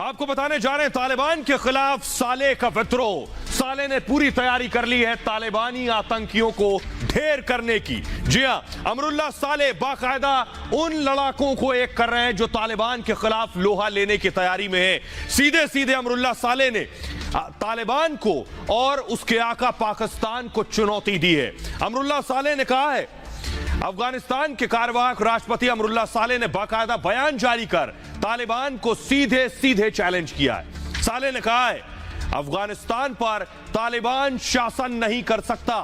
आपको बताने जा रहे हैं तालिबान के खिलाफ साले का विद्रोह। साले ने पूरी तैयारी कर ली है तालिबानी आतंकियों को ढेर करने की। जी हां, अमरुल्लाह साले बाकायदा उन लड़ाकों को एक कर रहे हैं जो तालिबान के खिलाफ लोहा लेने की तैयारी में है। सीधे सीधे अमरुल्लाह साले ने तालिबान को और उसके आका पाकिस्तान को चुनौती दी है। अमरुल्लाह साले ने कहा है, अफगानिस्तान के कार्यवाहक राष्ट्रपति अमरुल्लाह साले ने बाकायदा बयान जारी कर तालिबान को सीधे सीधे चैलेंज किया है। साले ने कहा है, अफगानिस्तान पर तालिबान शासन नहीं कर सकता।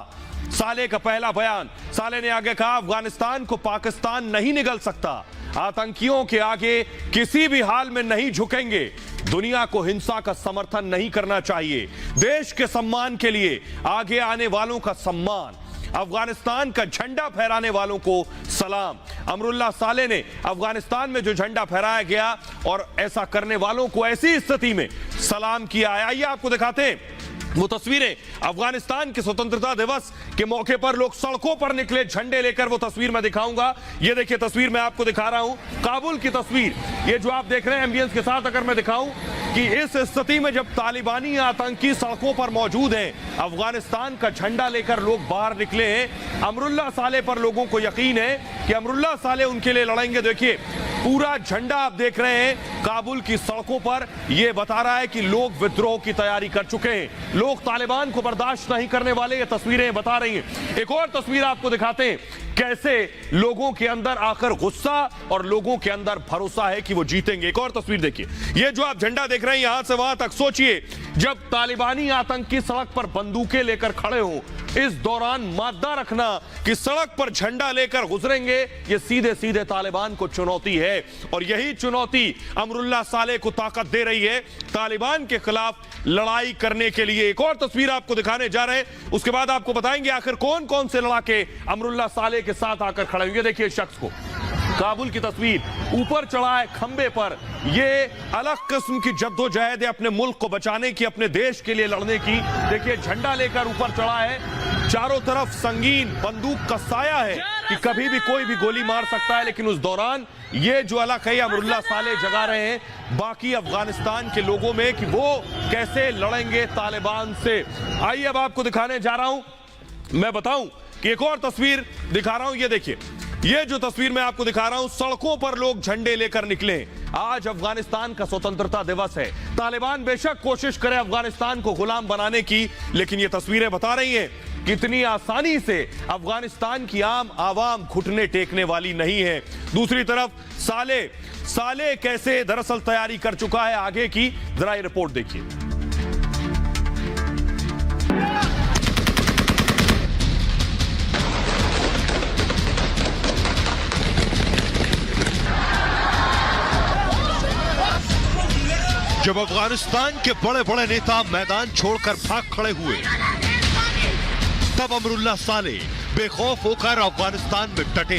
साले का पहला बयान। साले ने आगे कहा, अफगानिस्तान को पाकिस्तान नहीं निगल सकता। आतंकियों के आगे किसी भी हाल में नहीं झुकेंगे। दुनिया को हिंसा का समर्थन नहीं करना चाहिए। देश के सम्मान के लिए आगे आने वालों का सम्मान, अफगानिस्तान का झंडा फहराने वालों को सलाम। अमरुल्लाह साले ने अफगानिस्तान में जो झंडा फहराया गया और ऐसा करने वालों को ऐसी स्थिति में सलाम किया है। आइए आपको दिखाते हैं वो तस्वीरें। अफगानिस्तान के स्वतंत्रता दिवस के मौके पर लोग सड़कों पर निकले झंडे लेकर। वो तस्वीर मैं दिखाऊंगा। ये देखिए तस्वीर मैं आपको दिखा रहा हूं, काबुल की तस्वीर। ये जो आप देख रहे हैं एम्बियंस के साथ, अगर मैं दिखाऊं कि इस स्थिति में जब तालिबानी आतंकी सड़कों पर मौजूद हैं, अफगानिस्तान का झंडा लेकर लोग बाहर निकले हैं। अमरुल्लाह साले पर लोगों को यकीन है कि अमरुल्लाह साले उनके लिए लड़ेंगे। देखिए पूरा झंडा आप देख रहे हैं काबुल की सड़कों पर। यह बता रहा है कि लोग विद्रोह की तैयारी कर चुके हैं। लोग तालिबान को बर्दाश्त नहीं करने वाले, ये तस्वीरें बता रही हैं। एक और तस्वीर आपको दिखाते हैं कैसे लोगों के अंदर आकर गुस्सा और लोगों के अंदर भरोसा है कि वो जीतेंगे। एक और तस्वीर देखिए, ये जो आप झंडा देख रहे हैं यहां से वहां तक, सोचिए जब तालिबानी आतंकी सड़क पर बंदूकें लेकर खड़े हों, इस दौरान मादा रखना कि सड़क पर झंडा लेकर गुजरेंगे, ये सीधे सीधे तालिबान को चुनौती है। और यही चुनौती अमरुल्लाह साले को ताकत दे रही है तालिबान के खिलाफ लड़ाई करने के लिए। एक और तस्वीर आपको दिखाने जा रहे हैं, उसके बाद आपको बताएंगे आखिर कौन कौन से लड़ाके अमरुल्लाह साले के साथ आकर खड़े होंगे। देखिए शख्स को, काबुल की तस्वीर, ऊपर चढ़ा है खंबे पर। यह अलग किस्म की जद्दोजहद है अपने मुल्क को बचाने की, अपने देश के लिए लड़ने की। देखिए झंडा लेकर ऊपर चढ़ा है, चारों तरफ संगीन बंदूक का साया है कि कभी भी कोई भी गोली मार सकता है। लेकिन उस दौरान ये जो अलग है अमरुल्लाह साले जगा रहे हैं बाकी अफगानिस्तान के लोगों में कि वो कैसे लड़ेंगे तालिबान से। आइए अब आपको दिखाने जा रहा हूं, मैं बताऊं कि एक और तस्वीर दिखा रहा हूं। ये देखिए, ये जो तस्वीर मैं आपको दिखा रहा हूं, सड़कों पर लोग झंडे लेकर निकले। आज अफगानिस्तान का स्वतंत्रता दिवस है। तालिबान बेशक कोशिश करे अफगानिस्तान को गुलाम बनाने की, लेकिन ये तस्वीरें बता रही हैं कितनी आसानी से अफगानिस्तान की आम आवाम घुटने टेकने वाली नहीं है। दूसरी तरफ साले कैसे दरअसल तैयारी कर चुका है आगे की, जरा ये रिपोर्ट देखिए। जब अफगानिस्तान के बड़े बड़े नेता मैदान छोड़कर भाग खड़े हुए, तब अमरुल्लाह साले बेखौफ होकर अफगानिस्तान में डटे।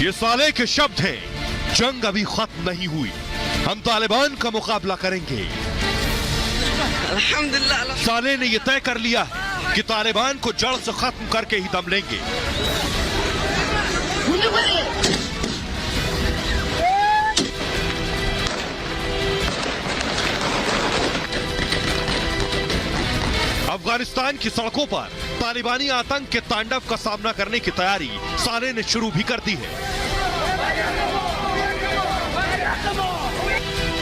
ये साले के शब्द हैं, जंग अभी खत्म नहीं हुई, हम तालिबान का मुकाबला करेंगे। साले ने यह तय कर लिया है कि तालिबान को जड़ से खत्म करके ही दम लेंगे। अफगानिस्तान की सड़कों पर तालिबानी आतंक के तांडव का सामना करने की तैयारी साले ने शुरू भी कर दी है।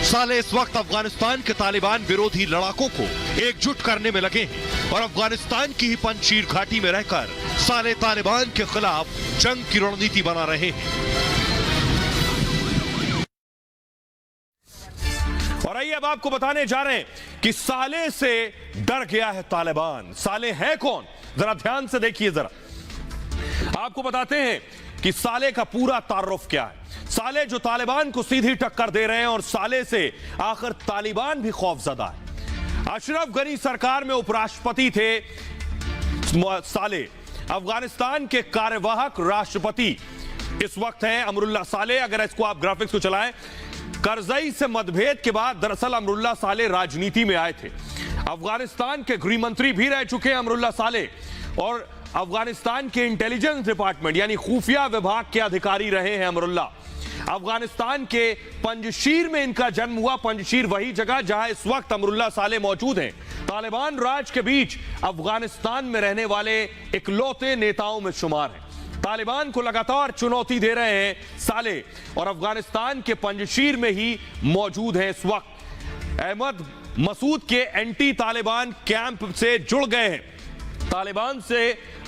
साले इस वक्त अफगानिस्तान के तालिबान विरोधी लड़ाकों को एकजुट करने में लगे हैं और अफगानिस्तान की ही पंजशीर घाटी में रहकर साले तालिबान के खिलाफ जंग की रणनीति बना रहे हैं। और आइए अब आपको बताने जा रहे हैं कि साले से डर गया है तालिबान। साले हैं कौन, जरा ध्यान से देखिए। जरा आपको बताते हैं कि साले का पूरा तारुफ क्या है। साले जो तालिबान को सीधी टक्कर दे रहे हैं और साले से आखिर तालिबान भी खौफजदा है। अशरफ गनी सरकार में उपराष्ट्रपति थे साले। अफगानिस्तान के कार्यवाहक राष्ट्रपति इस वक्त हैं अमरुल्लाह साले। अगर इसको आप ग्राफिक्स को चलाएं, करजई से मतभेद के बाद दरअसल अमरुल्लाह साले राजनीति में आए थे। अफगानिस्तान के गृह मंत्री भी रह चुके हैं अमरुल्लाह साले, और अफगानिस्तान के इंटेलिजेंस डिपार्टमेंट यानी खुफिया विभाग के अधिकारी रहे हैं अमरुल्लाह। अफगानिस्तान के पंजशीर में इनका जन्म हुआ। पंजशीर वही जगह जहां इस वक्त अमरुल्लाह साले मौजूद हैं। तालिबान राज के बीच अफगानिस्तान में रहने वाले इकलौते नेताओं में शुमार हैं। तालिबान को लगातार चुनौती दे रहे हैं साले, और अफगानिस्तान के पंजशीर में ही मौजूद हैं इस वक्त। अहमद मसूद के एंटी तालिबान कैंप से जुड़ गए हैं। तालिबान से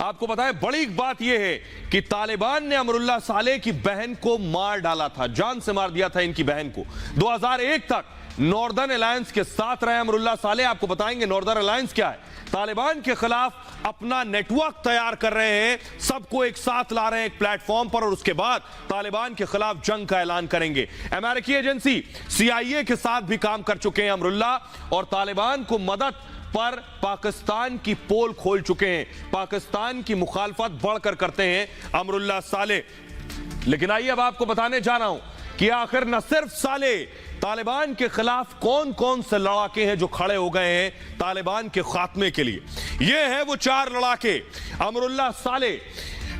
आपको पता है बड़ी बात यह है कि तालिबान ने अमरुल्लाह साले की बहन को मार डाला था, जान से मार दिया था इनकी बहन को। 2001 तक नॉर्दर्न अलायंस के साथ रहे अमरुल्लाह साले। आपको बताएंगे नॉर्दर्न अलायंस क्या है। तालिबान के खिलाफ अपना नेटवर्क तैयार कर रहे हैं, सबको एक साथ ला रहे हैं एक प्लेटफॉर्म पर, और उसके बाद तालिबान के खिलाफ जंग का ऐलान करेंगे। अमेरिकी एजेंसी CIA के साथ भी काम कर चुके हैं अमरुल्लाह, और तालिबान को मदद पर पाकिस्तान की पोल खोल चुके हैं। पाकिस्तान की मुखालफत बढ़कर करते हैं अमरुल्लाह साले। लेकिन आइए अब आपको बताने जा रहा हूं कि आखिर न सिर्फ साले, तालिबान के खिलाफ कौन कौन से लड़ाके हैं जो खड़े हो गए हैं तालिबान के खात्मे के लिए। ये हैं वो 4 लड़ाके, अमरुल्लाह साले,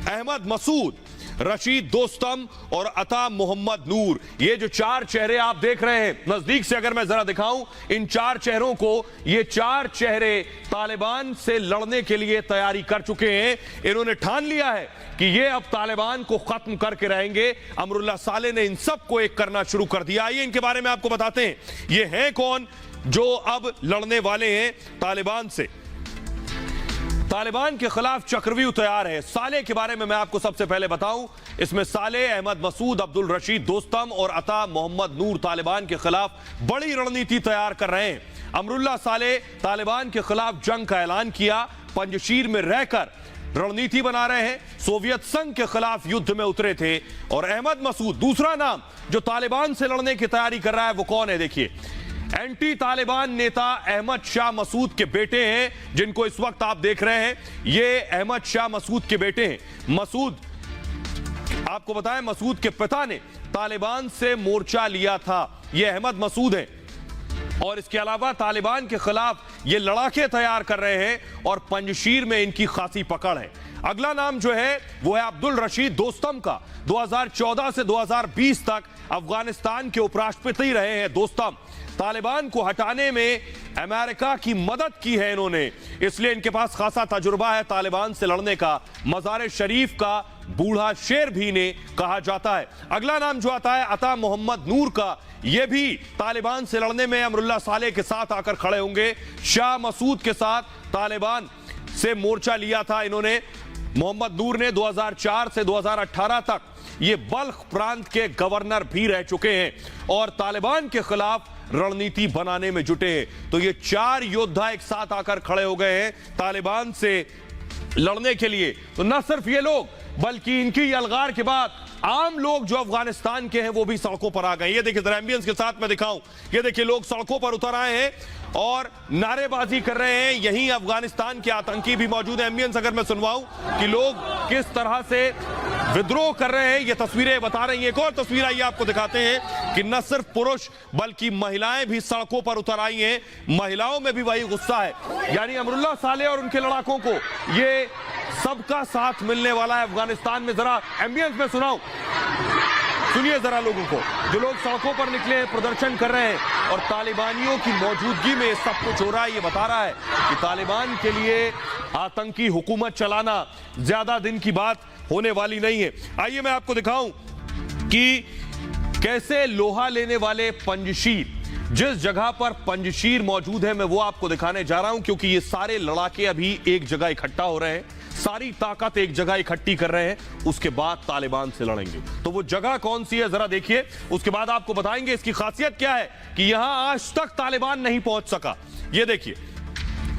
अहमद मसूद, रशीद दोस्तम और अता मोहम्मद नूर। ये जो 4 चेहरे आप देख रहे हैं, नजदीक से अगर मैं जरा दिखाऊं इन 4 चेहरों को, ये 4 चेहरे तालिबान से लड़ने के लिए तैयारी कर चुके हैं। इन्होंने ठान लिया है कि ये अब तालिबान को खत्म करके रहेंगे। अमरुल्लाह साले ने इन सबको एक करना शुरू कर दिया। आइए इनके बारे में आपको बताते हैं, ये हैं कौन जो अब लड़ने वाले हैं तालिबान से। तालिबान के खिलाफ चक्रव्यूह तैयार है। साले के बारे में मैं आपको सबसे पहले बताऊं, इसमें साले, अहमद मसूद, अब्दुल रशीद दोस्तम और अता मोहम्मद नूर तालिबान के खिलाफ बड़ी रणनीति तैयार कर रहे हैं। अमरुल्लाह साले तालिबान के खिलाफ जंग का ऐलान किया, पंजशीर में रहकर रणनीति बना रहे हैं, सोवियत संघ के खिलाफ युद्ध में उतरे थे। और अहमद मसूद दूसरा नाम जो तालिबान से लड़ने की तैयारी कर रहा है, वो कौन है? देखिए, एंटी तालिबान नेता अहमद शाह मसूद के बेटे हैं, जिनको इस वक्त आप देख रहे हैं। ये अहमद शाह मसूद के बेटे हैं। मसूद, आपको बताएं, मसूद के पिता ने तालिबान से मोर्चा लिया था। ये अहमद मसूद हैं, और इसके अलावा तालिबान के खिलाफ ये लड़ाके तैयार कर रहे हैं, और पंजशीर में इनकी खासी पकड़ है। अगला नाम जो है वो है अब्दुल रशीद दोस्तम का। 2014 से 2020 तक अफगानिस्तान के उपराष्ट्रपति रहे हैं दोस्तम। तालिबान को हटाने में अमेरिका की मदद की है इन्होंने, इसलिए इनके पास खासा तजुर्बा है तालिबान से लड़ने का। मज़ार शरीफ का बूढ़ा शेर भी ने कहा जाता है। अगला नाम जो आता है अता मोहम्मद नूर का, यह भी तालिबान से लड़ने में अमरुल्लाह साले के साथ आकर खड़े होंगे। शाह मसूद के साथ तालिबान से मोर्चा लिया था इन्होंने। मोहम्मद नूर ने 2004 से 2018 तक ये बल्ख प्रांत के गवर्नर भी रह चुके हैं, और तालिबान के खिलाफ रणनीति बनाने में जुटे हैं। तो ये 4 योद्धा एक साथ आकर खड़े हो गए हैं तालिबान से लड़ने के लिए। तो न सिर्फ ये लोग, बल्कि इनकी यलगार के बाद आम लोग जो अफगानिस्तान के हैं वो भी सड़कों पर आ गए। ये देखिए, जरा एम्बियंस के साथ मैं दिखाऊं, ये देखिए लोग सड़कों पर उतर आए हैं और नारेबाजी कर रहे हैं। यहीं अफगानिस्तान के आतंकी भी मौजूद हैं। एम्बियंस अगर मैं सुनवाऊं कि लोग किस तरह से विद्रोह कर रहे हैं, ये तस्वीरें बता रही हैं। एक और तस्वीर आइए आपको दिखाते हैं कि न सिर्फ पुरुष बल्कि महिलाएं भी सड़कों पर उतर आई हैं। महिलाओं में भी वही गुस्सा है, यानी अमरुल्लाह साले और उनके लड़ाकों को ये सबका साथ मिलने वाला है अफगानिस्तान में। जरा एम्बियंस में सुनाऊं, सुनिए जरा लोगों को, जो लोग सड़कों पर निकले हैं, प्रदर्शन कर रहे हैं, और तालिबानियों की मौजूदगी में सब कुछ हो रहा है। ये बता रहा है कि तालिबान के लिए आतंकी हुकूमत चलाना ज्यादा दिन की बात होने वाली नहीं है। आइए मैं आपको दिखाऊं कि कैसे लोहा लेने वाले पंजशीर, जिस जगह पर पंजशीर मौजूद है, मैं वो आपको दिखाने जा रहा हूं, क्योंकि ये सारे लड़ाके अभी एक जगह इकट्ठा हो रहे हैं, सारी ताकत एक जगह इकट्ठी कर रहे हैं, उसके बाद तालिबान से लड़ेंगे। तो वो जगह कौन सी है जरा देखिए, उसके बाद आपको बताएंगे इसकी खासियत क्या है कि यहां आज तक तालिबान नहीं पहुंच सका। ये देखिए,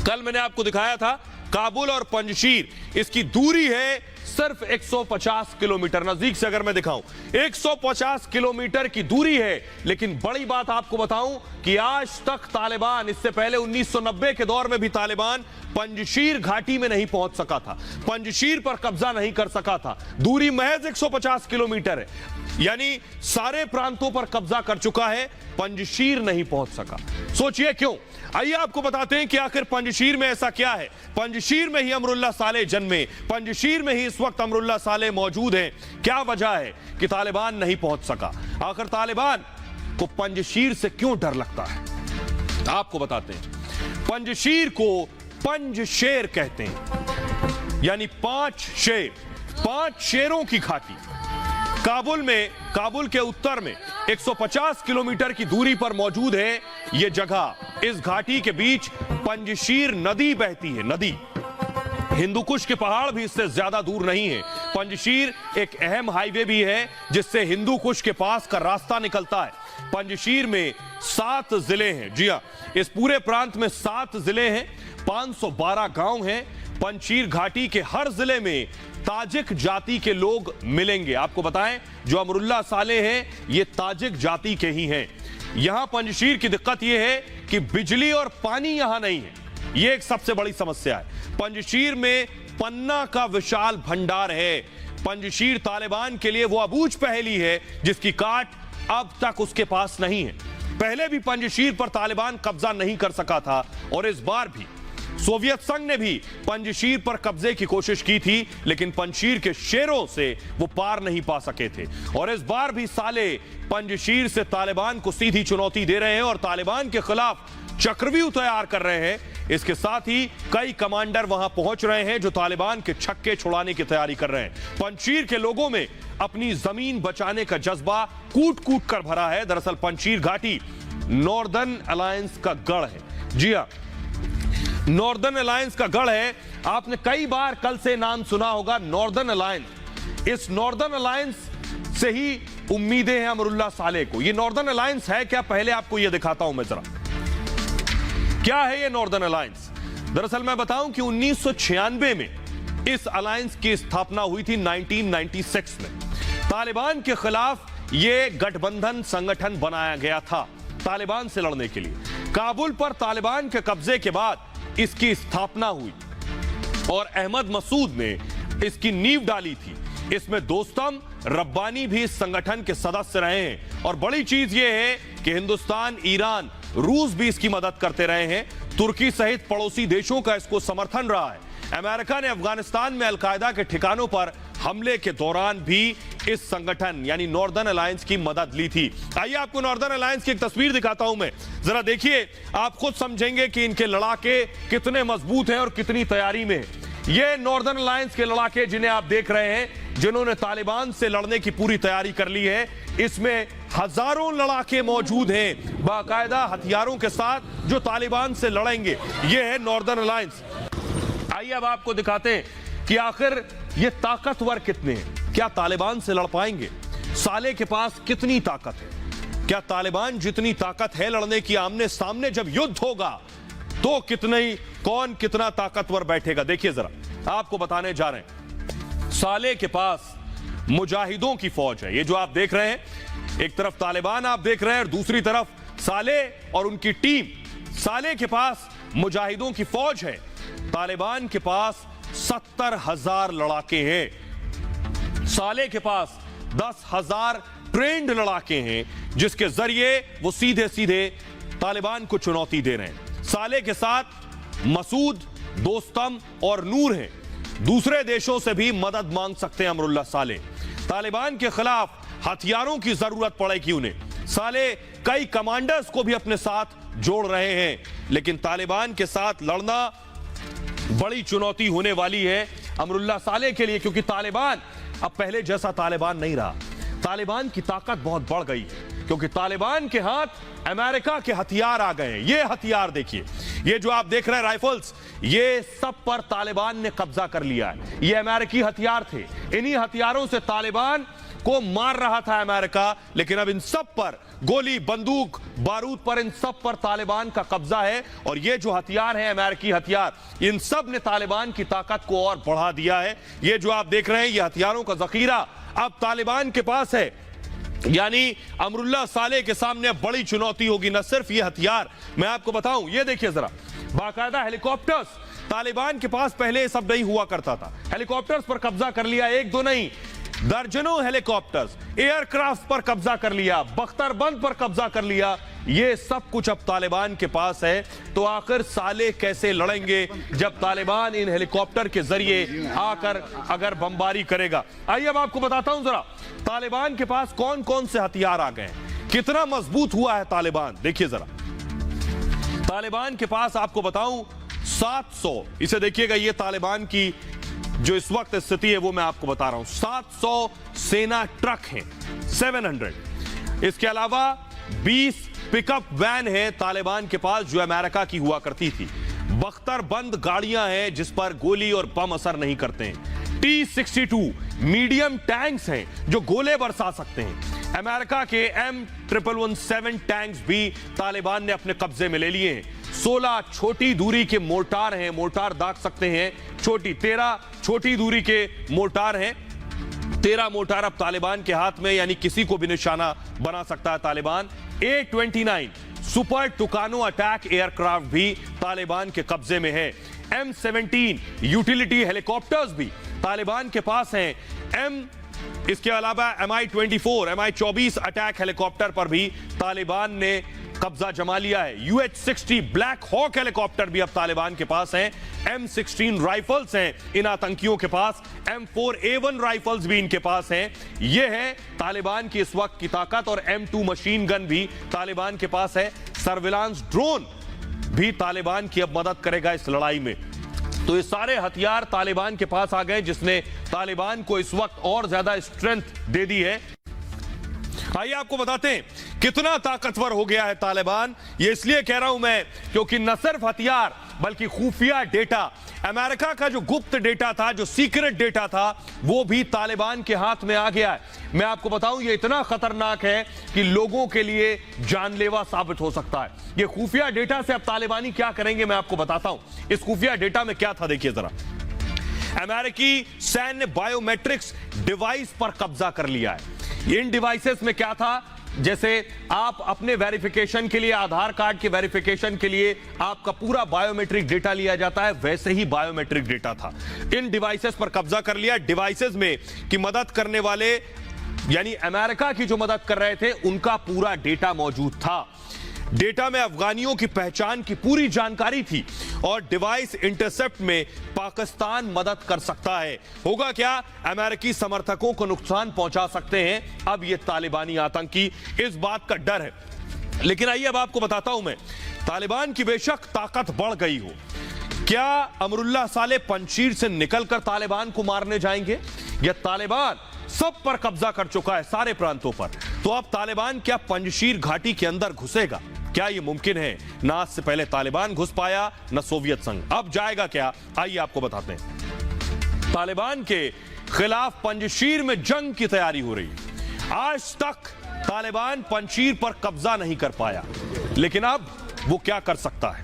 कल मैंने आपको दिखाया था काबुल और पंजशीर, इसकी दूरी है सिर्फ 150 किलोमीटर। नजदीक से अगर मैं दिखाऊं, 150 किलोमीटर की दूरी है। लेकिन बड़ी बात आपको बताऊं कि आज तक तालिबान, इससे पहले 1990 के दौर में भी तालिबान पंजशीर घाटी में नहीं पहुंच सका था, पंजशीर पर कब्जा नहीं कर सका था। दूरी महज 150 किलोमीटर है। यानी सारे प्रांतों पर कब्जा कर चुका है, पंजशीर नहीं पहुंच सका। सोचिए क्यों। आइए आपको बताते हैं कि आखिर पंजशीर में ऐसा क्या है। पंजशीर में ही अमरुल्लाह सालेह जन्मे, पंजशीर में ही इस वक्त अमरुल्लाह सालेह मौजूद हैं। क्या वजह है कि तालिबान नहीं पहुंच सका? आखिर तालिबान को पंजशीर से क्यों डर लगता है, आपको बताते हैं। पंजशीर को पंजशेर कहते हैं, यानी 5 शेर, 5 शेरों की घाटी। काबुल के उत्तर में 150 किलोमीटर की दूरी पर मौजूद है यह जगह। इस घाटी के बीच पंजशीर नदी बहती है। नदी, हिंदुकुश के पहाड़ भी इससे ज्यादा दूर नहीं है। पंजशीर एक अहम हाईवे भी है जिससे हिंदुकुश के पास का रास्ता निकलता है। पंजशीर में 7 जिले हैं। जी हां, इस पूरे प्रांत में 7 जिले हैं, 512 गांव हैं। पंजशीर घाटी के हर जिले में ताजिक जाति के लोग मिलेंगे। आपको बताएं, जो अमरुल्लाह सालेह हैं ये ताजिक जाति के ही हैं। यहां पंजशीर की दिक्कत यह है कि बिजली और पानी यहां नहीं है, यह एक सबसे बड़ी समस्या है। पंजशीर में पन्ना का विशाल भंडार है। पंजशीर तालिबान के लिए वो अबूझ पहेली है जिसकी काट अब तक उसके पास नहीं है। पहले भी पंजशीर पर तालिबान कब्जा नहीं कर सका था और इस बार भी सोवियत संघ ने भी पंजशीर पर कब्जे की कोशिश की थी, लेकिन पंजशीर के शेरों से वो पार नहीं पा सके थे। और इस बार भी सालेह पंजशीर से तालिबान को सीधी चुनौती दे रहे हैं और तालिबान के खिलाफ चक्रव्यूह तैयार कर रहे हैं। इसके साथ ही कई कमांडर वहां पहुंच रहे हैं जो तालिबान के छक्के छुड़ाने की तैयारी कर रहे हैं। पंजशीर के लोगों में अपनी जमीन बचाने का जज्बा कूट कूट कर भरा है। दरअसल पंजशीर घाटी नॉर्दर्न अलायंस का गढ़ है। जी हां, नॉर्दर्न अलायंस का गढ़ है। आपने कई बार कल से नाम सुना होगा नॉर्दर्न अलायंस। इस नॉर्दर्न अलायंस से ही उम्मीदें हैं अमरुल्लाह सालेह को। ये नॉर्दर्न अलायंस है क्या, पहले आपको ये दिखाता हूं मैं जरा। क्या है ये नॉर्दर्न अलायंस? दरअसल मैं बताऊं कि 1996 में इस अलायंस की स्थापना हुई थी, 1996 में। तालिबान के खिलाफ ये गठबंधन संगठन बनाया गया था तालिबान से लड़ने के लिए। काबुल पर तालिबान के कब्जे के बाद इसकी स्थापना हुई और अहमद मसूद ने इसकी नींव डाली थी। इसमें दोस्तम रब्बानी भी इस संगठन के सदस्य रहे हैं और बड़ी चीज यह है कि हिंदुस्तान, ईरान, रूस भी इसकी मदद करते रहे हैं। तुर्की सहित पड़ोसी देशों का इसको समर्थन रहा है। अमेरिका ने अफगानिस्तान में अलकायदा के ठिकानों पर हमले के दौरान भी इस संगठन यानी नॉर्दर्न अलायंस की मदद ली थी। आइए आपको नॉर्दर्न अलायंस की एक तस्वीर दिखाता हूं मैं, जरा देखिए, आप खुद समझेंगे कि इनके लड़ाके कितने मजबूत हैं और कितनी तैयारी में है। ये नॉर्दर्न अलायंस के लड़ाके जिन्हें आप देख रहे हैं, जिन्होंने तालिबान से लड़ने की पूरी तैयारी कर ली है। इसमें हजारों लड़ाके मौजूद हैं बाकायदा हथियारों के साथ जो तालिबान से लड़ेंगे। यह है नॉर्दर्न अलायंस। आइए अब आपको दिखाते हैं कि आखिर ये ताकतवर कितने हैं। क्या तालिबान से लड़ पाएंगे? सालेह के पास कितनी ताकत है? क्या तालिबान जितनी ताकत है लड़ने की, आमने सामने जब युद्ध होगा तो कौन कितना ताकतवर बैठेगा? देखिए जरा, आपको बताने जा रहे हैं। सालेह के पास मुजाहिदों की फौज है। ये जो आप देख रहे हैं, एक तरफ तालिबान आप देख रहे हैं और दूसरी तरफ सालेह और उनकी टीम। सालेह के पास मुजाहिदों की फौज है, तालिबान के पास 70,000 लड़ाके हैं। सालेह के पास 10,000 ट्रेंड लड़ाके हैं जिसके जरिए वो सीधे सीधे तालिबान को चुनौती दे रहे हैं। सालेह के साथ मसूद, दोस्तम और नूर हैं। दूसरे देशों से भी मदद मांग सकते हैं अमरुल्लाह सालेह। तालिबान के खिलाफ हथियारों की जरूरत पड़ेगी उन्हें। सालेह कई कमांडर्स को भी अपने साथ जोड़ रहे हैं, लेकिन तालिबान के साथ लड़ना बड़ी चुनौती होने वाली है अमरुल्लाह सालेह के लिए, क्योंकि तालिबान अब पहले जैसा तालिबान नहीं रहा। तालिबान की ताकत बहुत बढ़ गई है क्योंकि तालिबान के हाथ अमेरिका के हथियार आ गए हैं। ये हथियार देखिए, ये जो आप देख रहे हैं राइफल्स, ये सब पर तालिबान ने कब्जा कर लिया है। ये अमेरिकी हथियार थे। इन्हीं हथियारों से तालिबान को मार रहा था अमेरिका, लेकिन अब इन सब पर गोली, बंदूक, बारूद पर, इन सब पर तालिबान का कब्जा है। और ये जो हथियार है अमेरिकी हथियार, इन सब ने तालिबान की ताकत को और बढ़ा दिया है। ये जो आप देख रहे हैं, ये हथियारों का जखीरा अब तालिबान के पास है। यानी अमरुल्लाह सालेह के सामने अब बड़ी चुनौती होगी। न सिर्फ ये हथियार, मैं आपको बताऊं, ये देखिए जरा, बाकायदा हेलीकॉप्टर्स। तालिबान के पास पहले ये सब नहीं हुआ करता था। हेलीकॉप्टर्स पर कब्जा कर लिया, एक दो नहीं, दर्जनों हेलीकॉप्टर्स, एयरक्राफ्ट पर कब्जा कर लिया, बख्तरबंद पर कब्जा कर लिया। ये सब कुछ अब तालिबान के पास है। तो आखिर साले कैसे लड़ेंगे जब तालिबान इन हेलीकॉप्टर के जरिए आकर अगर बमबारी करेगा? आइए अब आपको बताता हूं जरा तालिबान के पास कौन कौन से हथियार आ गए हैं, कितना मजबूत हुआ है तालिबान। देखिए जरा, तालिबान के पास आपको बताऊं 700, इसे देखिएगा, ये तालिबान की जो इस वक्त स्थिति है वो मैं आपको बता रहा हूं। 700 सेना ट्रक हैं, 700। इसके अलावा 20 पिकअप वैन है तालिबान के पास जो अमेरिका की हुआ करती थी। बख्तरबंद गाड़ियां हैं जिस पर गोली और बम असर नहीं करते हैं। T-62 मीडियम टैंक्स हैं जो गोले बरसा सकते हैं। अमेरिका के M1117 टैंक्स भी तालिबान ने अपने कब्जे में ले लिए हैं। 16 छोटी दूरी के मोर्टार हैं, मोर्टार दाग सकते हैं, 13 छोटी दूरी के मोर्टार हैं। 13 मोर्टार अब तालिबान के हाथ में, यानी किसी को भी निशाना बना सकता है Taliban. A-29 super टुकानो attack aircraft भी तालिबान के कब्जे में है। M17 यूटिलिटी हेलीकॉप्टर्स भी तालिबान के पास हैं। इसके अलावा MI-24, MI-24 अटैक हेलीकॉप्टर पर भी तालिबान ने कब्जा जमा लिया है। UH-60 ब्लैक हॉक हेलीकॉप्टर भी अब तालिबान के पास हैं। M16 राइफल्स हैं इन आतंकियों के पास। M4A1 राइफल्स भी इनके पास हैं। यह है तालिबान की इस वक्त की ताकत। और M2 मशीन गन भी तालिबान के पास है। सर्विलांस ड्रोन भी तालिबान की अब मदद करेगा इस लड़ाई में। तो ये सारे हथियार तालिबान के पास आ गए, जिसने तालिबान को इस वक्त और ज्यादा स्ट्रेंथ दे दी है। आइए आपको बताते हैं कितना ताकतवर हो गया है तालिबान। ये इसलिए कह रहा हूं मैं क्योंकि न सिर्फ हथियार बल्कि खुफिया डेटा, अमेरिका का जो गुप्त डेटा था, जो सीक्रेट डेटा था, वो भी तालिबान के हाथ में आ गया है। मैं आपको बताऊं ये इतना खतरनाक है कि लोगों के लिए जानलेवा साबित हो सकता है। ये खुफिया डेटा से अब तालिबानी क्या करेंगे मैं आपको बताता हूं। इस खुफिया डेटा में क्या था देखिए जरा। अमेरिकी सैन्य बायोमेट्रिक्स डिवाइस पर कब्जा कर लिया है। इन डिवाइसेस में क्या था, जैसे आप अपने वेरिफिकेशन के लिए, आधार कार्ड के वेरिफिकेशन के लिए आपका पूरा बायोमेट्रिक डेटा लिया जाता है, वैसे ही बायोमेट्रिक डेटा था। इन डिवाइसेस पर कब्जा कर लिया। डिवाइसेस में की मदद करने वाले, यानी अमेरिका की जो मदद कर रहे थे, उनका पूरा डेटा मौजूद था। डेटा में अफगानियों की पहचान की पूरी जानकारी थी और डिवाइस इंटरसेप्ट में पाकिस्तान मदद कर सकता है। होगा क्या, अमेरिकी समर्थकों को नुकसान पहुंचा सकते हैं अब ये तालिबानी आतंकी, इस बात का डर है। लेकिन आइए अब आपको बताता हूं मैं, तालिबान की बेशक ताकत बढ़ गई हो, क्या अमरुल्लाह साले पंजशीर से निकलकर तालिबान को मारने जाएंगे, या तालिबान सब पर कब्जा कर चुका है, सारे प्रांतों पर, तो अब तालिबान क्या पंजशीर घाटी के अंदर घुसेगा? क्या यह मुमकिन है? ना आज से पहले तालिबान घुस पाया, ना सोवियत संघ, अब जाएगा क्या? आइए आपको बताते हैं। तालिबान के खिलाफ पंजशीर में जंग की तैयारी हो रही है। आज तक तालिबान पंजशीर पर कब्जा नहीं कर पाया, लेकिन अब वो क्या कर सकता है?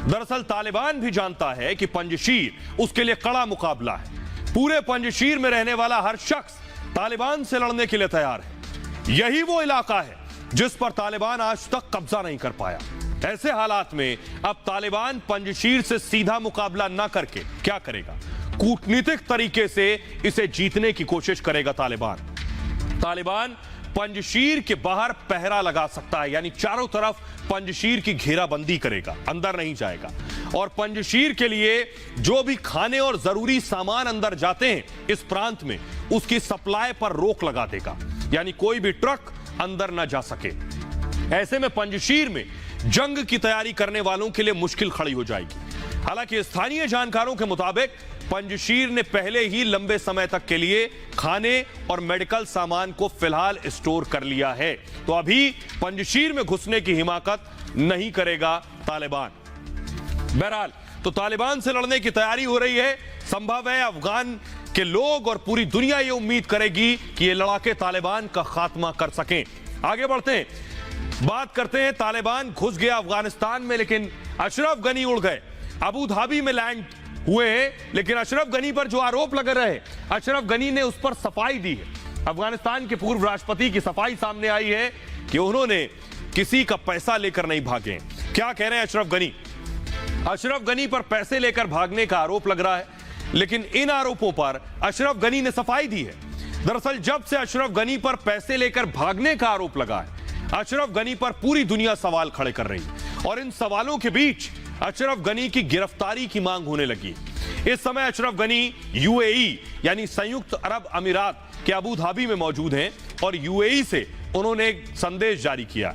दरअसल तालिबान भी जानता है कि पंजशीर उसके लिए कड़ा मुकाबला है। पूरे पंजशीर में रहने वाला हर शख्स तालिबान से लड़ने के लिए तैयार है। यही वो इलाका है जिस पर तालिबान आज तक कब्जा नहीं कर पाया। ऐसे हालात में अब तालिबान पंजशीर से सीधा मुकाबला ना करके क्या करेगा? कूटनीतिक तरीके से इसे जीतने की कोशिश करेगा तालिबान पंजशीर के बाहर पहरा लगा सकता है, यानी चारों तरफ पंजशीर की घेराबंदी करेगा, अंदर नहीं जाएगा। और पंजशीर के लिए जो भी खाने और जरूरी सामान अंदर जाते हैं इस प्रांत में, उसकी सप्लाई पर रोक लगा देगा, यानी कोई भी ट्रक अंदर ना जा सके। ऐसे में पंजशीर में जंग की तैयारी करने वालों के लिए मुश्किल खड़ी हो जाएगी। हालांकि स्थानीय जानकारों के मुताबिक पंजशीर ने पहले ही लंबे समय तक के लिए खाने और मेडिकल सामान को फिलहाल स्टोर कर लिया है, तो अभी पंजशीर में घुसने की हिमाकत नहीं करेगा तालिबान। बहरहाल तो तालिबान से लड़ने की तैयारी हो रही है। संभव है अफगान के लोग और पूरी दुनिया ये उम्मीद करेगी कि ये लड़ाके तालिबान का खात्मा कर सकें। आगे बढ़ते हैं, बात करते हैं। तालिबान घुस गया अफगानिस्तान में, लेकिन अशरफ गनी उड़ गए। अबू धाबी में लैंड हुए हैं, लेकिन अशरफ गनी पर जो आरोप लग रहे, अशरफ गनी ने उस पर सफाई दी है। अफगानिस्तान के पूर्व राष्ट्रपति की सफाई सामने आई है कि उन्होंने किसी का पैसा लेकर नहीं भागे। क्या कह रहे हैं अशरफ गनी? अशरफ गनी पर पैसे लेकर भागने का आरोप लग रहा है, लेकिन इन आरोपों पर अशरफ गनी ने सफाई दी है। दरअसल जब से अशरफ गनी पर पैसे लेकर भागने का आरोप लगा है, अशरफ गनी पर पूरी दुनिया सवाल खड़े कर रही है और इन सवालों के बीच अशरफ गनी की गिरफ्तारी की मांग होने लगी। इस समय अशरफ गनी यूएई यानी संयुक्त अरब अमीरात के अबू धाबी में मौजूद हैं और यूएई से उन्होंने एक संदेश जारी किया।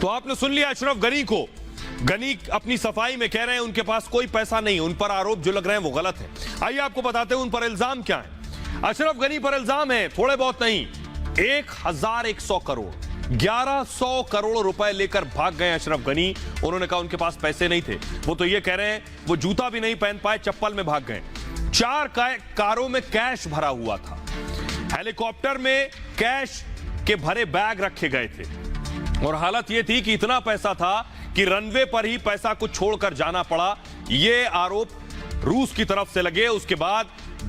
तो आपने सुन लिया अशरफ गनी को। गनी अपनी सफाई में कह रहे हैं उनके पास कोई पैसा नहीं, उन पर आरोप जो लग रहे हैं वो गलत है। आइए आपको बताते हैं उन पर इल्जाम क्या है। अशरफ गनी पर इल्जाम है थोड़े बहुत नहीं, 1100 करोड़ 1100 करोड़ रुपए लेकर भाग गए अशरफ गनी। उन्होंने कहा उनके पास पैसे नहीं थे, वो तो ये कह रहे हैं वो जूता भी नहीं पहन पाए, चप्पल में भाग गए। 4 कारों में कैश भरा हुआ था, हेलीकॉप्टर में कैश के भरे बैग रखे गए थे और हालत यह थी कि इतना पैसा था कि रनवे पर ही पैसा को छोड़कर जाना पड़ा। ये आरोप रूस की तरफ से लगे। उसके बाद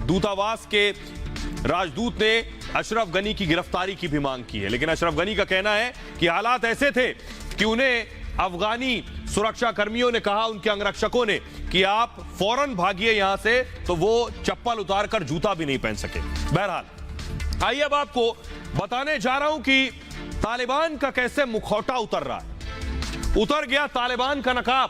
दूतावास के राजदूत ने अशरफ गनी की गिरफ्तारी की भी मांग की है, लेकिन अशरफ गनी का कहना है कि हालात ऐसे थे कि उन्हें अफगानी सुरक्षा कर्मियों ने कहा, उनके अंगरक्षकों ने, कि आप फौरन भागिए यहां से, तो वो चप्पल उतारकर जूता भी नहीं पहन सके। बहरहाल आइए अब आपको बताने जा रहा हूं कि तालिबान का कैसे मुखौटा उतर रहा है। उतर गया तालिबान का नकाब।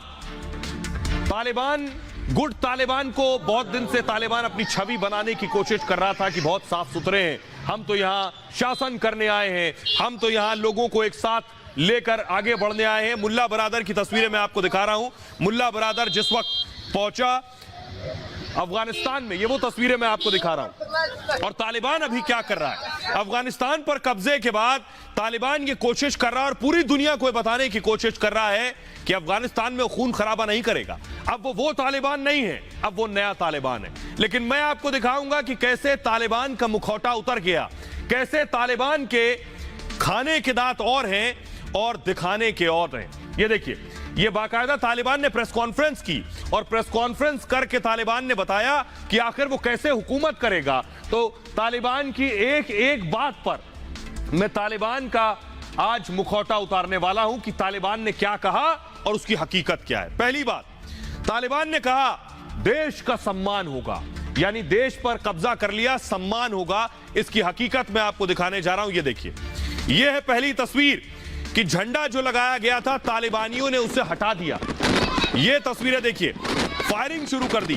तालिबान गुड तालिबान को बहुत दिन से तालिबान अपनी छवि बनाने की कोशिश कर रहा था कि बहुत साफ सुथरे हैं, हम तो यहां शासन करने आए हैं, हम तो यहां लोगों को एक साथ लेकर आगे बढ़ने आए हैं। मुल्ला बरादर की तस्वीरें मैं आपको दिखा रहा हूं। मुल्ला बरादर जिस वक्त पहुंचा अफगानिस्तान में, ये वो तस्वीरें मैं आपको दिखा रहा हूं। और तालिबान अभी क्या कर रहा है, अफगानिस्तान पर कब्जे के बाद तालिबान ये कोशिश कर रहा है और पूरी दुनिया को बताने की कोशिश कर रहा है कि अफगानिस्तान में खून खराबा नहीं करेगा। अब वो तालिबान नहीं है, अब वो नया तालिबान है। लेकिन मैं आपको दिखाऊंगा कि कैसे तालिबान का मुखौटा उतर गया, कैसे तालिबान के खाने के दांत और हैं और दिखाने के और हैं। ये देखिए, ये बाकायदा तालिबान ने प्रेस कॉन्फ्रेंस की और प्रेस कॉन्फ्रेंस करके तालिबान ने बताया कि आखिर वो कैसे हुकूमत करेगा। तो तालिबान की एक एक बात पर मैं तालिबान का आज मुखौटा उतारने वाला हूं कि तालिबान ने क्या कहा और उसकी हकीकत क्या है। पहली बात, तालिबान ने कहा देश का सम्मान होगा, यानी देश पर कब्जा कर लिया, सम्मान होगा। इसकी हकीकत मैं आपको दिखाने जा रहा हूं। ये देखिए, यह है पहली तस्वीर कि झंडा जो लगाया गया था तालिबानियों ने उसे हटा दिया। ये तस्वीरें देखिए, फायरिंग शुरू कर दी।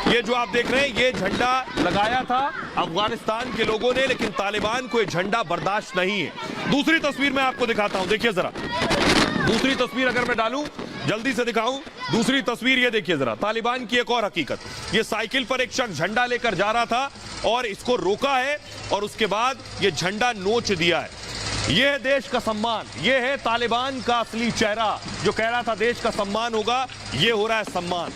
ये जो आप देख रहे हैं, ये झंडा लगाया था अफगानिस्तान के लोगों ने, लेकिन तालिबान को ये झंडा बर्दाश्त नहीं है। दूसरी तस्वीर मैं आपको दिखाता हूं, देखिए जरा। दूसरी तस्वीर अगर मैं डालूं, जल्दी से दिखाऊं, दूसरी तस्वीर ये देखिए जरा, तालिबान की एक और हकीकत। ये साइकिल पर एक शख्स झंडा लेकर जा रहा था और इसको रोका है और उसके बाद ये झंडा नोच दिया है। यह है देश का सम्मान, यह है तालिबान का असली चेहरा जो कह रहा था देश का सम्मान होगा। यह हो रहा है सम्मान।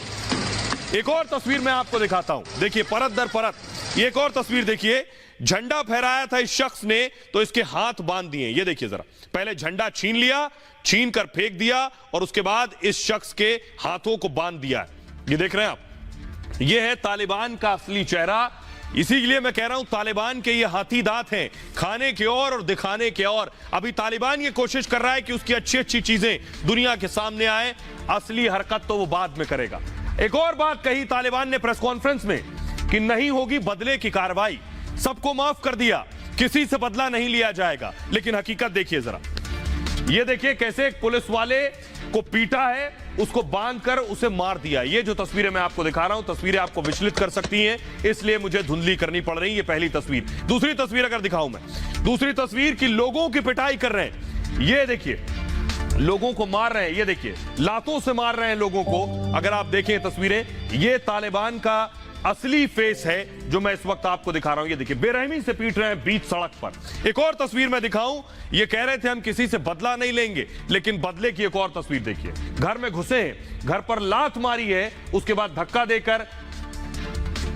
एक और तस्वीर मैं आपको दिखाता हूं, देखिए परत दर परत। एक और तस्वीर देखिए, झंडा फहराया था इस शख्स ने तो इसके हाथ बांध दिए। ये देखिए जरा, पहले झंडा छीन लिया, छीन कर फेंक दिया और उसके बाद इस शख्स के हाथों को बांध दिया है। ये देख रहे हैं आप, यह है तालिबान का असली चेहरा। इसीलिए मैं कह रहा हूं तालिबान के ये हाथी दांत हैं, खाने के और दिखाने के और। अभी तालिबान ये कोशिश कर रहा है कि उसकी अच्छी अच्छी चीजें दुनिया के सामने आए, असली हरकत तो वो बाद में करेगा। एक और बात कही तालिबान ने प्रेस कॉन्फ्रेंस में कि नहीं होगी बदले की कार्रवाई, सबको माफ कर दिया, किसी से बदला नहीं लिया जाएगा। लेकिन हकीकत देखिए जरा, ये देखिए कैसे एक पुलिस वाले को पीटा है, उसको बांधकर उसे मार दिया। ये जो तस्वीरें मैं आपको दिखा रहा हूं, तस्वीरें आपको विचलित कर सकती हैं, इसलिए मुझे धुंधली करनी पड़ रही है। ये पहली तस्वीर। दूसरी तस्वीर अगर दिखाऊं मैं, दूसरी तस्वीर की लोगों की पिटाई कर रहे हैं। ये देखिए, लोगों को मार रहे हैं, ये देखिए लातों से मार रहे हैं लोगों को। अगर आप देखें तस्वीरें, ये तालिबान का असली फेस है जो मैं इस वक्त आपको दिखा रहा हूं। ये देखिए, बेरहमी से पीट रहे हैं बीच सड़क पर। एक और तस्वीर मैं दिखाऊं, ये कह रहे थे हम किसी से बदला नहीं लेंगे, लेकिन बदले की एक और तस्वीर देखिए। घर में घुसे हैं, घर पर लात मारी है, उसके बाद धक्का देकर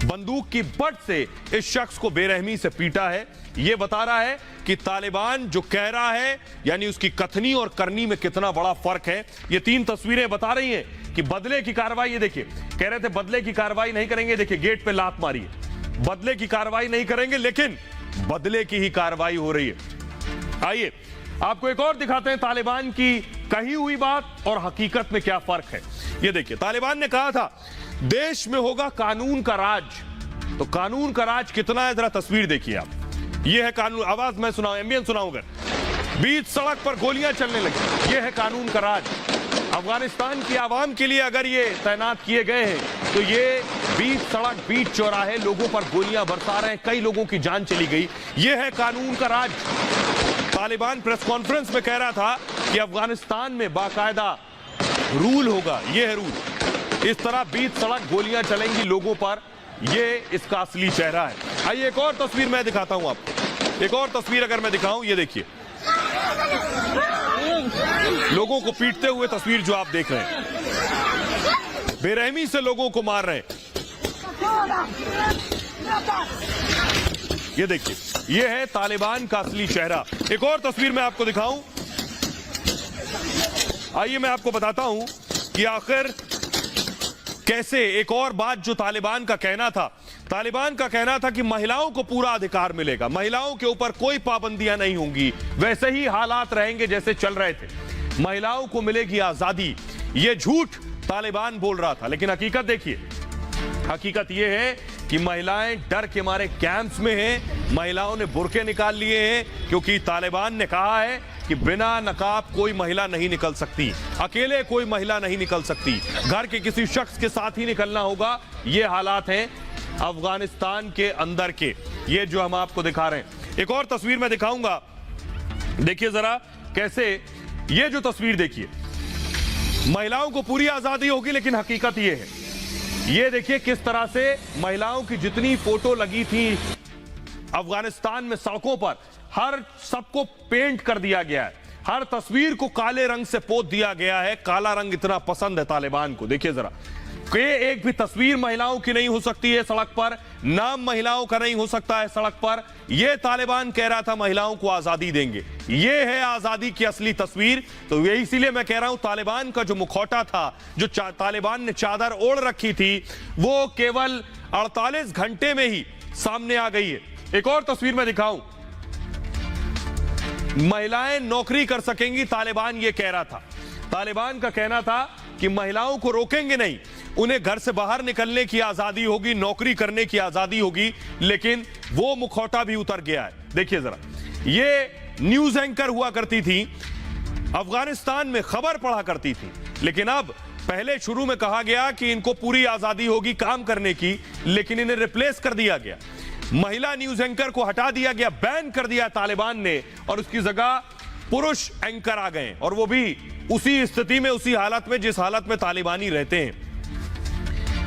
बंदूक की बट से इस शख्स को बेरहमी से पीटा है। यह बता रहा है कि तालिबान जो कह रहा है, यानी उसकी कथनी और करनी में कितना बड़ा फर्क है। ये 3 तस्वीरें बता रही हैं कि बदले की कार्रवाई, ये देखिए, कह रहे थे बदले की कार्रवाई नहीं करेंगे, देखिए गेट पे लात मारी है, बदले की कार्रवाई नहीं करेंगे, लेकिन बदले की ही कार्रवाई हो रही है। आइए आपको एक और दिखाते हैं तालिबान की कही हुई बात और हकीकत में क्या फर्क है। ये देखिए, तालिबान ने कहा था देश में होगा कानून का राज। तो कानून का राज कितना है, जरा तस्वीर देखिए आप। ये है कानून, आवाज मैं सुनाऊं, एम्बियंस सुनाऊं। बीच सड़क पर गोलियां चलने लगी, ये है कानून का राज। अफगानिस्तान की आवाम के लिए अगर ये तैनात किए गए हैं तो ये बीच सड़क, बीच चौराहे लोगों पर गोलियां बरसा रहे हैं, कई लोगों की जान चली गई। ये है कानून का राज। तालिबान प्रेस कॉन्फ्रेंस में कह रहा था कि अफगानिस्तान में बाकायदा रूल होगा, ये है रूल। इस तरह बीच सड़क गोलियां चलेंगी लोगों पर, ये इसका असली चेहरा है। आइए एक और तस्वीर मैं दिखाता हूं आपको। एक और तस्वीर अगर मैं दिखाऊं, ये देखिए, लोगों को पीटते हुए तस्वीर जो आप देख रहे हैं, बेरहमी से लोगों को मार रहे हैं। ये देखिए, ये है तालिबान का असली चेहरा। एक और तस्वीर मैं आपको दिखाऊं, आइए मैं आपको बताता हूं कि आखिर कैसे। एक और बात जो तालिबान का कहना था, तालिबान का कहना था कि महिलाओं को पूरा अधिकार मिलेगा, महिलाओं के ऊपर कोई पाबंदियां नहीं होंगी, वैसे ही हालात रहेंगे जैसे चल रहे थे, महिलाओं को मिलेगी आजादी। यह झूठ तालिबान बोल रहा था, लेकिन हकीकत देखिए, हकीकत यह है कि महिलाएं डर के मारे कैंप्स में हैं, महिलाओं ने बुर्के निकाल लिए हैं, क्योंकि तालिबान ने कहा है कि बिना नकाब कोई महिला नहीं निकल सकती, अकेले कोई महिला नहीं निकल सकती, घर के किसी शख्स के साथ ही निकलना होगा। ये हालात हैं अफगानिस्तान के अंदर के, ये जो हम आपको दिखा रहे हैं। एक और तस्वीर मैं दिखाऊंगा, देखिए जरा कैसे। ये जो तस्वीर देखिए, महिलाओं को पूरी आजादी होगी, लेकिन हकीकत ये है, ये देखिए किस तरह से महिलाओं की जितनी फोटो लगी थी अफगानिस्तान में सड़कों पर, हर सबको पेंट कर दिया गया है, हर तस्वीर को काले रंग से पोत दिया गया है। काला रंग इतना पसंद है तालिबान को। देखिए जरा, एक भी तस्वीर महिलाओं की नहीं हो सकती है सड़क पर, नाम महिलाओं का नहीं हो सकता है सड़क पर। यह तालिबान कह रहा था महिलाओं को आजादी देंगे, यह है आजादी की असली तस्वीर। तो यही इसीलिए मैं कह रहा हूं, तालिबान का जो मुखौटा था, जो तालिबान ने चादर ओढ़ रखी थी, वो केवल 48 घंटे में ही सामने आ गई है। एक और तस्वीर मैं दिखाऊं, महिलाएं नौकरी कर सकेंगी, तालिबान यह कह रहा था। तालिबान का कहना था कि महिलाओं को रोकेंगे नहीं, उन्हें घर से बाहर निकलने की आजादी होगी, नौकरी करने की आजादी होगी, लेकिन वो मुखौटा भी उतर गया है। देखिए जरा, ये न्यूज एंकर हुआ करती थी, अफगानिस्तान में खबर पढ़ा करती थी, लेकिन अब पहले शुरू में कहा गया कि इनको पूरी आजादी होगी काम करने की, लेकिन इन्हें रिप्लेस कर दिया गया, महिला न्यूज एंकर को हटा दिया गया, बैन कर दिया तालिबान ने, और उसकी जगह पुरुष एंकर आ गए, और वो भी उसी स्थिति में, उसी हालत में जिस हालत में तालिबानी रहते हैं।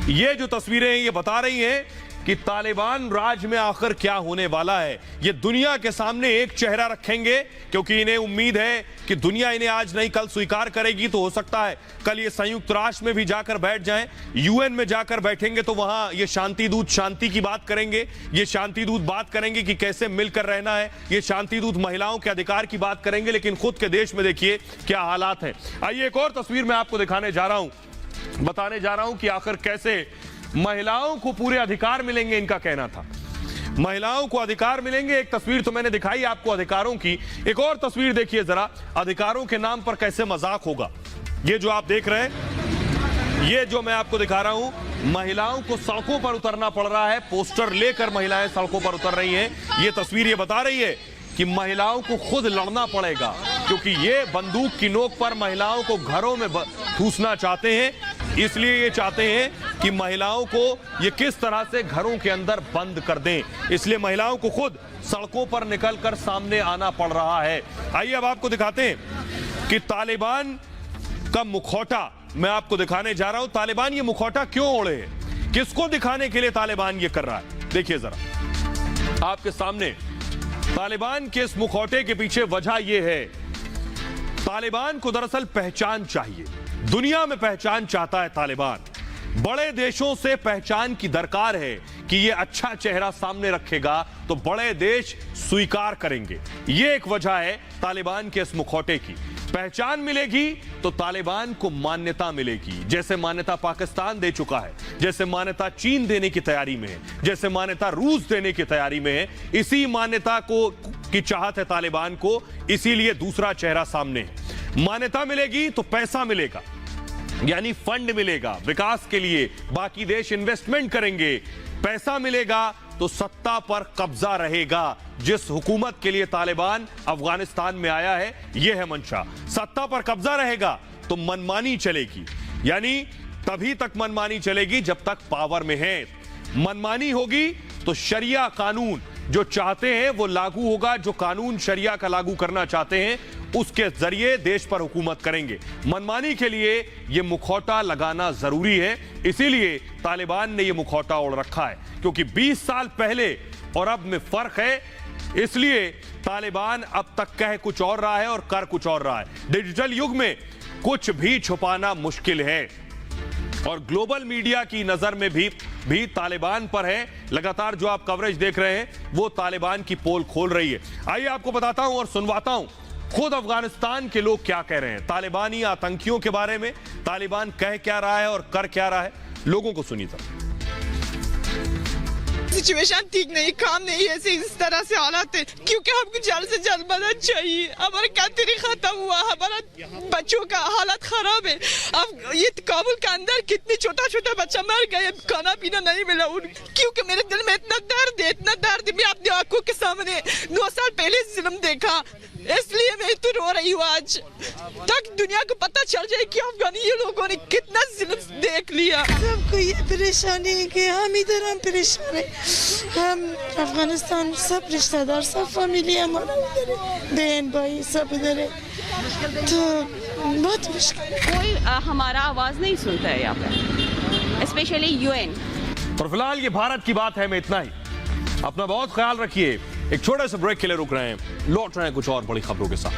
ये जो तस्वीरें हैं, ये बता रही हैं कि तालिबान राज में आखिर क्या होने वाला है। ये दुनिया के सामने एक चेहरा रखेंगे, क्योंकि इन्हें उम्मीद है कि दुनिया इन्हें आज नहीं कल स्वीकार करेगी, तो हो सकता है कल ये संयुक्त राष्ट्र में भी जाकर बैठ जाएं, यूएन में जाकर बैठेंगे तो वहां ये शांति दूत शांति की बात करेंगे, ये शांति दूत बात करेंगे कि कैसे मिलकर रहना है, ये शांति दूत महिलाओं के अधिकार की बात करेंगे, लेकिन खुद के देश में देखिए क्या हालात हैं। आइए एक और तस्वीर मैं आपको दिखाने जा रहा हूं, बताने जा रहा हूं कि आखिर कैसे महिलाओं को पूरे अधिकार मिलेंगे। इनका कहना था महिलाओं को अधिकार मिलेंगे। एक तस्वीर तो मैंने दिखाई आपको अधिकारों की, एक और तस्वीर देखिए जरा, अधिकारों के नाम पर कैसे मजाक होगा। ये जो आप देख रहे हैं, ये जो मैं आपको दिखा रहा हूं, महिलाओं को सड़कों पर उतरना पड़ रहा है, पोस्टर लेकर महिलाएं सड़कों पर उतर रही हैं। ये तस्वीर ये बता रही है कि महिलाओं को खुद लड़ना पड़ेगा, क्योंकि ये बंदूक की नोक पर महिलाओं को घरों में ठूसना चाहते हैं, इसलिए ये चाहते हैं कि महिलाओं को ये किस तरह से घरों के अंदर बंद कर दें, इसलिए महिलाओं को खुद सड़कों पर निकलकर सामने आना पड़ रहा है। आइए अब आपको दिखाते हैं कि तालिबान का मुखौटा मैं आपको दिखाने जा रहा हूं। तालिबान ये मुखौटा क्यों ओढ़े, किसको दिखाने के लिए तालिबान ये कर रहा है? देखिए जरा आपके सामने तालिबान के इस मुखौटे के पीछे वजह यह है, तालिबान को दरअसल पहचान चाहिए, दुनिया में पहचान चाहता है तालिबान। बड़े देशों से पहचान की दरकार है कि ये अच्छा चेहरा सामने रखेगा तो बड़े देश स्वीकार करेंगे। ये एक वजह है तालिबान के इस मुखौटे की। पहचान मिलेगी तो तालिबान को मान्यता मिलेगी, जैसे मान्यता पाकिस्तान दे चुका है, जैसे मान्यता चीन देने की तैयारी में है, जैसे मान्यता रूस देने की तैयारी में है। इसी मान्यता को की चाहत है तालिबान को, इसीलिए दूसरा चेहरा सामने है। मान्यता मिलेगी तो पैसा मिलेगा, यानी फंड मिलेगा विकास के लिए, बाकी देश इन्वेस्टमेंट करेंगे। पैसा मिलेगा तो सत्ता पर कब्जा रहेगा। जिस हुकूमत के लिए तालिबान अफगानिस्तान में आया है यह है मंशा। सत्ता पर कब्जा रहेगा तो मनमानी चलेगी, यानी तभी तक मनमानी चलेगी जब तक पावर में है। मनमानी होगी तो शरिया कानून जो चाहते हैं वो लागू होगा, जो कानून शरिया का लागू करना चाहते हैं उसके जरिए देश पर हुकूमत करेंगे। मनमानी के लिए यह मुखौटा लगाना जरूरी है, इसीलिए तालिबान ने यह मुखौटा ओढ़ रखा है, क्योंकि 20 साल पहले और अब में फर्क है। इसलिए तालिबान अब तक कह कुछ और रहा है और कर कुछ और रहा है। डिजिटल युग में कुछ भी छुपाना मुश्किल है और ग्लोबल मीडिया की नजर में भी तालिबान पर है। लगातार जो आप कवरेज देख रहे हैं वो तालिबान की पोल खोल रही है। आइए आपको बताता हूं और सुनवाता हूं खुद अफगानिस्तान के लोग क्या कह रहे हैं तालिबानी आतंकियों के बारे में। तालिबान कह क्या रहा है और कर क्या रहा है, लोगों को सुनिए जरा। सिचुएशन ठीक नहीं, काम नहीं है, इस तरह से हालात है, क्योंकि हमको जल्द से जल्द मदद चाहिए। हमारा कंट्री खत्म हुआ, हमारा बच्चों का हालत खराब है। अब ये काबुल के अंदर कितने छोटा छोटा बच्चा मर गए, खाना पीना नहीं मिला क्योंकि मेरे दिल में इतना दर्द है। मैं अपनी आंखों के सामने 2 साल पहले जुल्म देखा, इसलिए मैं तो रो रही हूँ आज, ताकि दुनिया को पता चल जाए कि अफगानी लोगों ने कितना जुल्म देख लिया। सबको ये परेशानी है कि हम परेशान है। हम अफगानिस्तान सब रिश्तेदार सब फैमिली हमारा इधर है, बहन भाई सब इधर है, तो बहुत मुश्किल है। कोई हमारा आवाज नहीं सुनता है यहाँ पे, स्पेशली यूएन। और फिलहाल ये भारत की बात है में इतना ही। अपना बहुत ख्याल रखिए। एक छोटे से ब्रेक के लिए रुक रहे हैं, लौट रहे हैं कुछ और बड़ी खबरों के साथ।